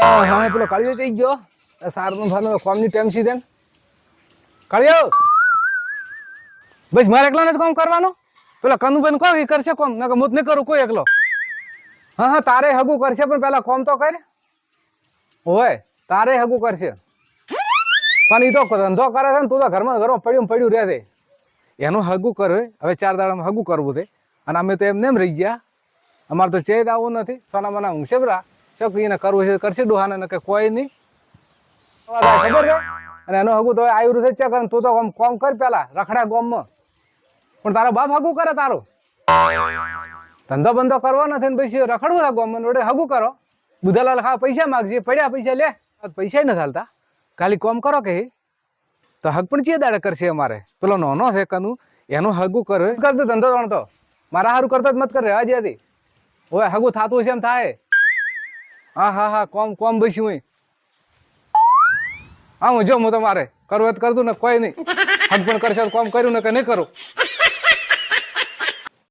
હા પેલો કાળિયો જઈ ગયો સારનું ભાનો કોમની ટાઈમ સીધે કાળિયો બસ મારે એકલા નથી કામ કરવાનું પેલા કનુબેન કહો એ કરશે કોમ નકર હું જ નહીં કરું કોઈ એકલો હા હા તારે હગું કરશે પણ પેલા કોમ તો કરે હોય તારે હગું કરશે પણ એ તો ધંધો કરે છે ને તું તો ઘરમાં પડ્યું રહે છે એનું હગું કરે હવે 4 દાડામાં હગું કરવું છે અને અમે તો એમને એમ રહી ગયા અમારે તો ચેત આવું નથી સોના મના ઊંઘશે બરા શું એને કરવું છે કરશે ડોહાને કે કોઈ નહીં ખબર છે અને એનું હગું તો આવ્યું છે ચેક તું તો કોમ કર પેલા રખડા ગોમમાં પણ તારો બાપ હગું કરે તારો ધંધો બંધો કરવો નથી ને પછી રખડવું છે ગોમમાં જોડે હગું કરો બુધાલાલ ખાવા પૈસા માગજે પડ્યા પૈસા લે પૈસા નથી હાલતા ખાલી કોમ કરો કે તો હગ પણ ચીએ દાડે કરશે અમારે પેલો નાનો છે કનું એનું હગું કરે કરતો ધંધો ગણતો મારા સારું કરતો જ મત કરે રહેવા જેથી ઓય હગું થતું હશે એમ થાય હા હા હા કોમ બેસ્યું હોય હા હું જો હું તમારે કરવું કરતું ને કોઈ નહીં હગ પણ કરશે કોમ કર્યું ને કે નહીં કરું